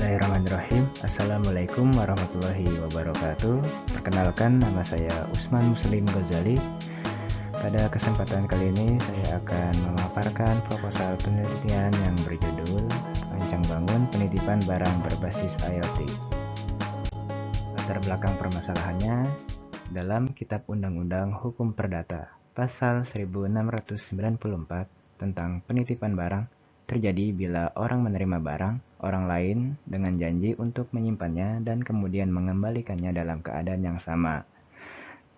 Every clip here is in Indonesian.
Bismillahirrahmanirrahim. Assalamualaikum warahmatullahi wabarakatuh. Perkenalkan, nama saya Usman Muslim Ghazali. Pada kesempatan kali ini saya akan memaparkan proposal penelitian yang berjudul Rancang Bangun Penitipan Barang Berbasis IoT. Latar belakang permasalahannya dalam Kitab Undang-Undang Hukum Perdata Pasal 1694 tentang penitipan barang terjadi bila orang menerima barang orang lain dengan janji untuk menyimpannya dan kemudian mengembalikannya dalam keadaan yang sama.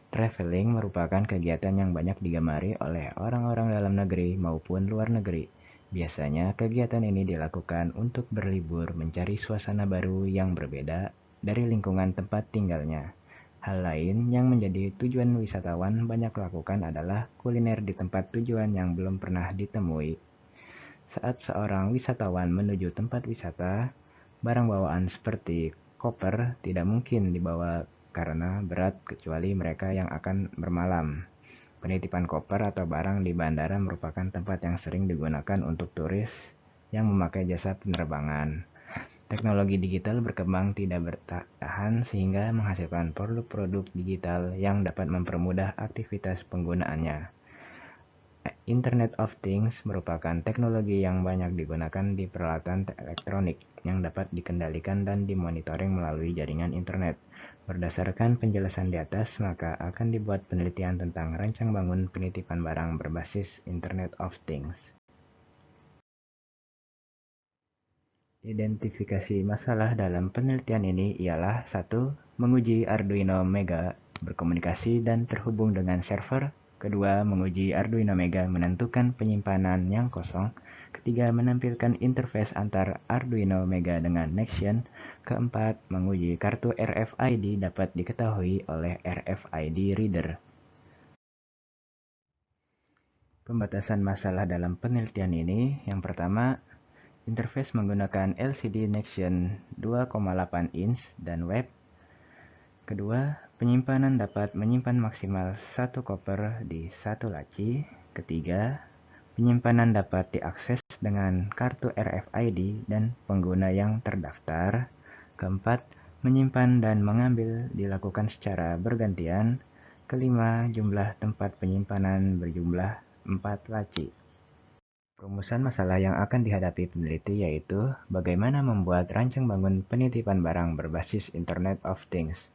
Traveling merupakan kegiatan yang banyak digemari oleh orang-orang dalam negeri maupun luar negeri. Biasanya kegiatan ini dilakukan untuk berlibur mencari suasana baru yang berbeda dari lingkungan tempat tinggalnya. Hal lain yang menjadi tujuan wisatawan banyak lakukan adalah kuliner di tempat tujuan yang belum pernah ditemui. Saat seorang wisatawan menuju tempat wisata, barang bawaan seperti koper tidak mungkin dibawa karena berat kecuali mereka yang akan bermalam. Penitipan koper atau barang di bandara merupakan tempat yang sering digunakan untuk turis yang memakai jasa penerbangan. Teknologi digital berkembang tidak bertahan sehingga menghasilkan produk-produk digital yang dapat mempermudah aktivitas penggunaannya. Internet of Things merupakan teknologi yang banyak digunakan di peralatan elektronik yang dapat dikendalikan dan dimonitoring melalui jaringan internet. Berdasarkan penjelasan di atas, maka akan dibuat penelitian tentang rancang bangun penitipan barang berbasis Internet of Things. Identifikasi masalah dalam penelitian ini ialah 1. Menguji Arduino Mega berkomunikasi dan terhubung dengan server. Kedua, menguji Arduino Mega menentukan penyimpanan yang kosong. Ketiga, menampilkan interface antar Arduino Mega dengan Nexion. Keempat, menguji kartu RFID dapat diketahui oleh RFID reader. Pembatasan masalah dalam penelitian ini, yang pertama, interface menggunakan LCD Nexion 2,8 inch dan web. Kedua, penyimpanan dapat menyimpan maksimal 1 koper di 1 laci. Ketiga, penyimpanan dapat diakses dengan kartu RFID dan pengguna yang terdaftar. Keempat, menyimpan dan mengambil dilakukan secara bergantian. Kelima, jumlah tempat penyimpanan berjumlah 4 laci. Rumusan masalah yang akan dihadapi peneliti yaitu bagaimana membuat rancang bangun penitipan barang berbasis Internet of Things.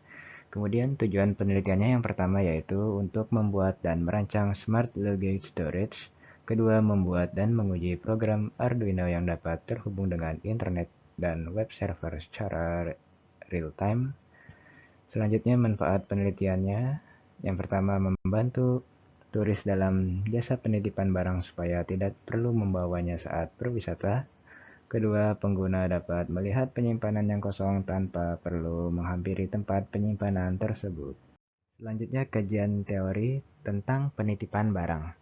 Kemudian tujuan penelitiannya yang pertama yaitu untuk membuat dan merancang Smart Luggage Storage. Kedua, membuat dan menguji program Arduino yang dapat terhubung dengan internet dan web server secara real-time. Selanjutnya, manfaat penelitiannya. Yang pertama, membantu turis dalam jasa penitipan barang supaya tidak perlu membawanya saat berwisata. Kedua, pengguna dapat melihat penyimpanan yang kosong tanpa perlu menghampiri tempat penyimpanan tersebut. Selanjutnya, kajian teori tentang penitipan barang.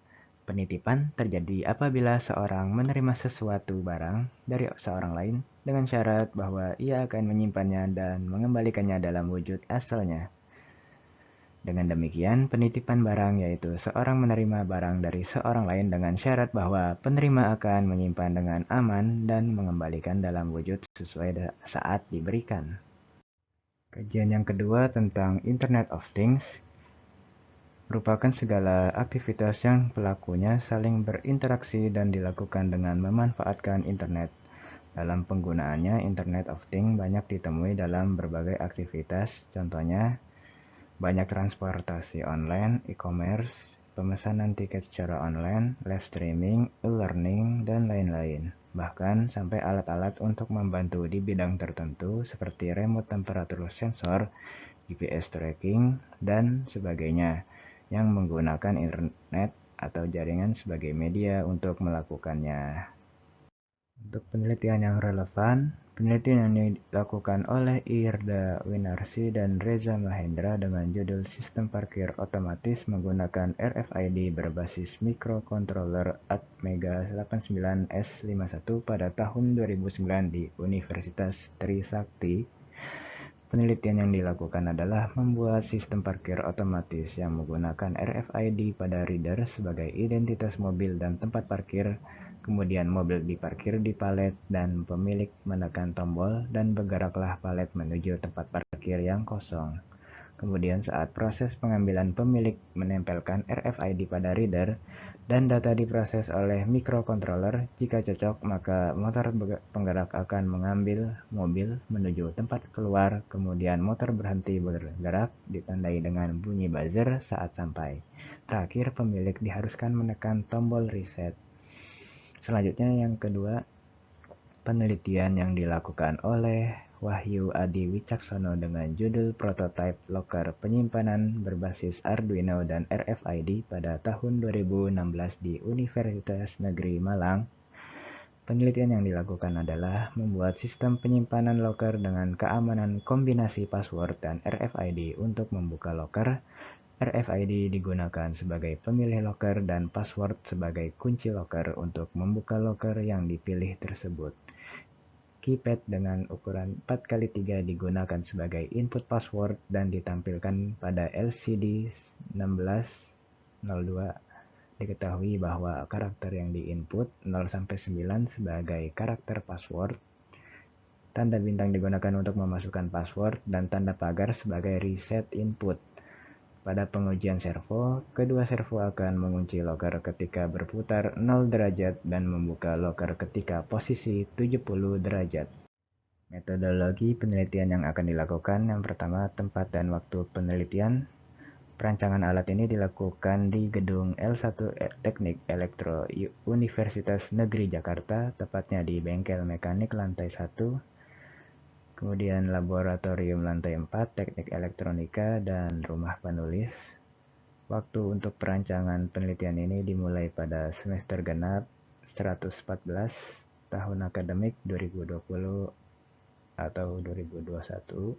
Penitipan terjadi apabila seorang menerima sesuatu barang dari seorang lain dengan syarat bahwa ia akan menyimpannya dan mengembalikannya dalam wujud asalnya. Dengan demikian, penitipan barang yaitu seorang menerima barang dari seorang lain dengan syarat bahwa penerima akan menyimpan dengan aman dan mengembalikan dalam wujud sesuai saat diberikan. Kajian yang kedua tentang Internet of Things merupakan segala aktivitas yang pelakunya saling berinteraksi dan dilakukan dengan memanfaatkan internet. Dalam penggunaannya, Internet of Things banyak ditemui dalam berbagai aktivitas, contohnya banyak transportasi online, e-commerce, pemesanan tiket secara online, live streaming, e-learning, dan lain-lain. Bahkan sampai alat-alat untuk membantu di bidang tertentu seperti remote temperature sensor, GPS tracking, dan sebagainya yang menggunakan internet atau jaringan sebagai media untuk melakukannya. Untuk penelitian yang relevan, penelitian yang dilakukan oleh Irda Winarsi dan Reza Mahendra dengan judul Sistem Parkir Otomatis menggunakan RFID berbasis microcontroller Atmega 89S51 pada tahun 2009 di Universitas Trisakti. Penelitian yang dilakukan adalah membuat sistem parkir otomatis yang menggunakan RFID pada reader sebagai identitas mobil dan tempat parkir. Kemudian mobil diparkir di palet dan pemilik menekan tombol dan bergeraklah palet menuju tempat parkir yang kosong. Kemudian saat proses pengambilan pemilik menempelkan RFID pada reader dan data diproses oleh microcontroller. Jika cocok, maka motor penggerak akan mengambil mobil menuju tempat keluar. Kemudian motor berhenti bergerak ditandai dengan bunyi buzzer saat sampai. Terakhir, pemilik diharuskan menekan tombol reset. Selanjutnya yang kedua, penelitian yang dilakukan oleh Wahyu Adi Wicaksono dengan judul Prototype Locker Penyimpanan Berbasis Arduino dan RFID pada tahun 2016 di Universitas Negeri Malang. Penelitian yang dilakukan adalah membuat sistem penyimpanan locker dengan keamanan kombinasi password dan RFID. Untuk membuka locker, RFID digunakan sebagai pemilih locker dan password sebagai kunci locker untuk membuka locker yang dipilih tersebut. Keypad dengan ukuran 4x3 digunakan sebagai input password dan ditampilkan pada LCD 1602. Diketahui bahwa karakter yang diinput 0-9 sebagai karakter password. Tanda bintang digunakan untuk memasukkan password dan tanda pagar sebagai reset input. Pada pengujian servo, kedua servo akan mengunci locker ketika berputar 0 derajat dan membuka locker ketika posisi 70 derajat. Metodologi penelitian yang akan dilakukan: yang pertama, tempat dan waktu penelitian. Perancangan alat ini dilakukan di gedung L1 Teknik Elektro Universitas Negeri Jakarta, tepatnya di bengkel mekanik lantai 1. Kemudian laboratorium lantai 4, teknik elektronika, dan rumah penulis. Waktu untuk perancangan penelitian ini dimulai pada semester genap 114 tahun akademik 2020 atau 2021.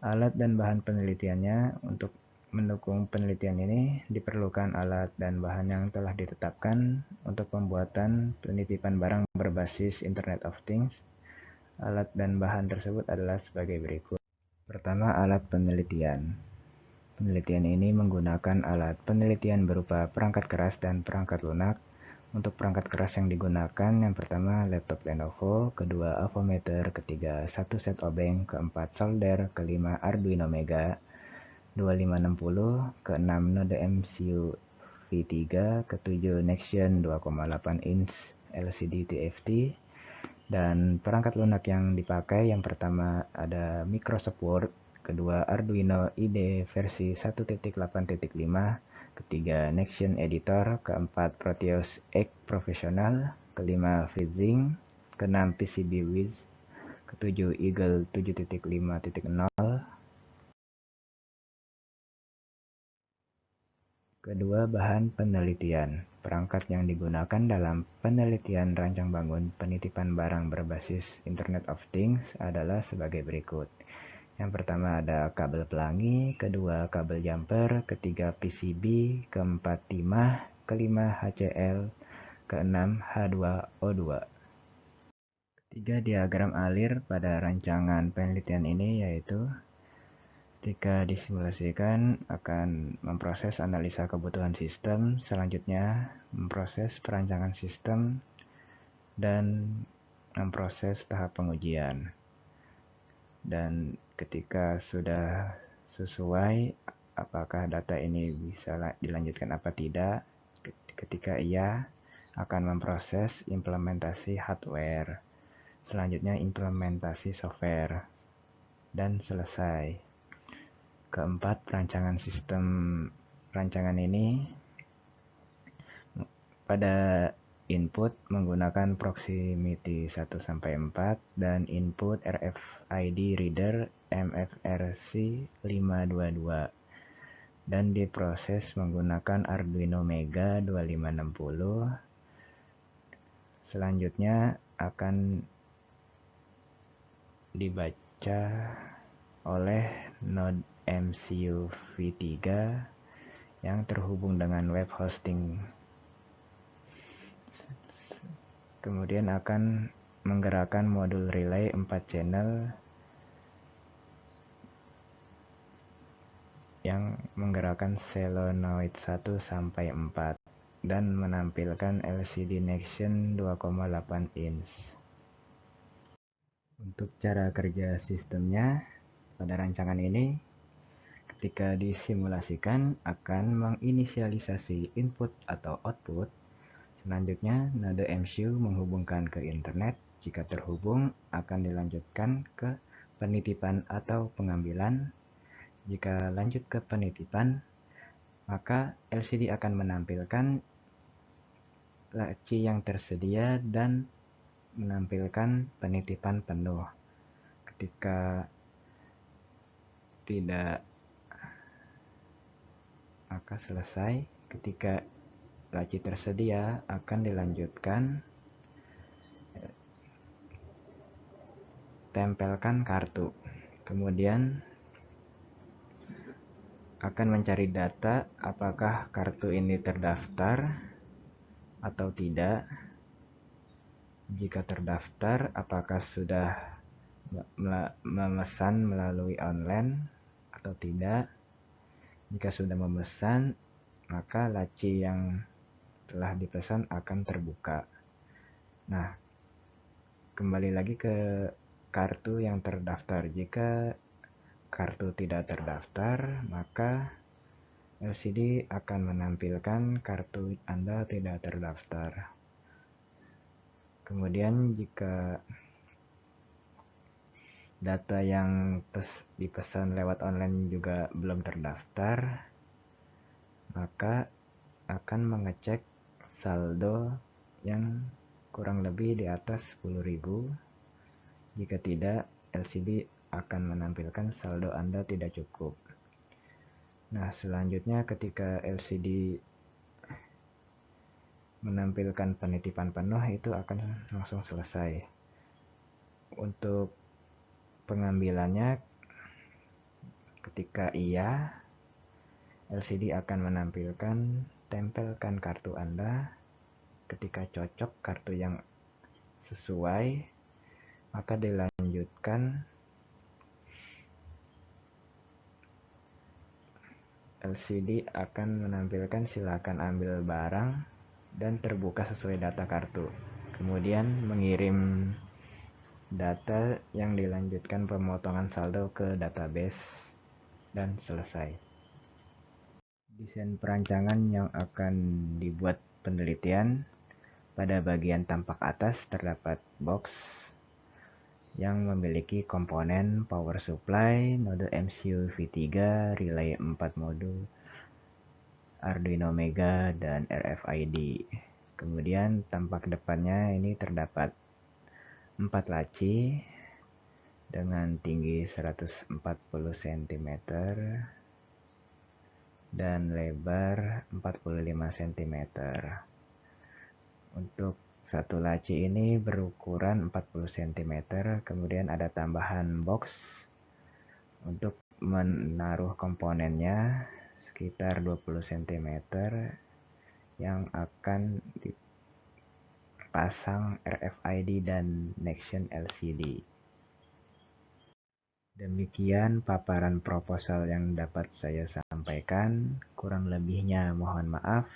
Alat dan bahan penelitiannya: untuk mendukung penelitian ini diperlukan alat dan bahan yang telah ditetapkan untuk pembuatan penitipan barang berbasis Internet of Things. Alat dan bahan tersebut adalah sebagai berikut. Pertama, alat penelitian. Penelitian ini menggunakan alat penelitian berupa perangkat keras dan perangkat lunak. Untuk perangkat keras yang digunakan: yang pertama, laptop Lenovo, kedua, avometer, ketiga, satu set obeng, keempat, solder, kelima, Arduino Mega 2560, keenam, node MCU V3, ketujuh, Nexion 2,8 inch LCD TFT. Dan perangkat lunak yang dipakai: yang pertama ada Microsupport, kedua Arduino IDE versi 1.8.5, ketiga Nexion Editor, keempat Proteus X Professional, kelima FreeSync, keenam PCBWiz, ketujuh Eagle 7.5.0. Kedua, bahan penelitian. Perangkat yang digunakan dalam penelitian rancang bangun penitipan barang berbasis Internet of Things adalah sebagai berikut. Yang pertama ada kabel pelangi, kedua kabel jumper, ketiga PCB, keempat timah, kelima HCL, keenam H2O2. Ketiga, diagram alir pada rancangan penelitian ini yaitu: ketika disimulasikan akan memproses analisa kebutuhan sistem, selanjutnya memproses perancangan sistem, dan memproses tahap pengujian. Dan ketika sudah sesuai, apakah data ini bisa dilanjutkan apa tidak. Ketika iya, akan memproses implementasi hardware. Selanjutnya implementasi software, dan selesai. Keempat, perancangan sistem. Rancangan ini pada input menggunakan proximity 1-4 dan input RFID reader MFRC 522 dan diproses menggunakan Arduino Mega 2560. Selanjutnya akan dibaca oleh node MCU V3 yang terhubung dengan web hosting. Kemudian akan menggerakkan modul relay 4 channel yang menggerakkan solenoid 1-4. dan menampilkan LCD Nexion 2,8 inch. Untuk cara kerja sistemnya, pada rancangan ini, ketika disimulasikan akan menginisialisasi input atau output. Selanjutnya, node MCU menghubungkan ke internet. Jika terhubung, akan dilanjutkan ke penitipan atau pengambilan. Jika lanjut ke penitipan, maka LCD akan menampilkan laci yang tersedia dan menampilkan penitipan penuh. Ketika tidak, maka selesai. Ketika laci tersedia, akan dilanjutkan tempelkan kartu. Kemudian akan mencari data apakah kartu ini terdaftar atau tidak. Jika terdaftar, apakah sudah memesan melalui online atau tidak. Jika sudah memesan, maka laci yang telah dipesan akan terbuka. Nah, kembali lagi ke kartu yang terdaftar. Jika kartu tidak terdaftar, maka LCD akan menampilkan kartu Anda tidak terdaftar. Kemudian jika data yang dipesan lewat online juga belum terdaftar, maka akan mengecek saldo yang kurang lebih di atas 10.000. Jika tidak, LCD akan menampilkan saldo Anda tidak cukup. Nah, selanjutnya ketika LCD menampilkan penitipan penuh, itu akan langsung selesai. Untuk pengambilannya, ketika iya, LCD akan menampilkan tempelkan kartu Anda. Ketika cocok kartu yang sesuai, maka dilanjutkan LCD akan menampilkan silakan ambil barang dan terbuka sesuai data kartu. Kemudian mengirim data yang dilanjutkan pemotongan saldo ke database dan selesai. Desain perancangan yang akan dibuat penelitian. Pada bagian tampak atas terdapat box yang memiliki komponen power supply, node MCU V3, relay 4 modul, Arduino Mega, dan RFID. Kemudian tampak depannya ini terdapat 4 laci dengan tinggi 140 cm dan lebar 45 cm. Untuk satu laci ini berukuran 40 cm, kemudian ada tambahan box untuk menaruh komponennya sekitar 20 cm yang akan dipasang RFID dan Nexion LCD. Demikian paparan proposal yang dapat saya sampaikan, kurang lebihnya mohon maaf.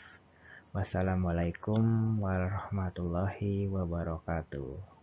Wassalamualaikum warahmatullahi wabarakatuh.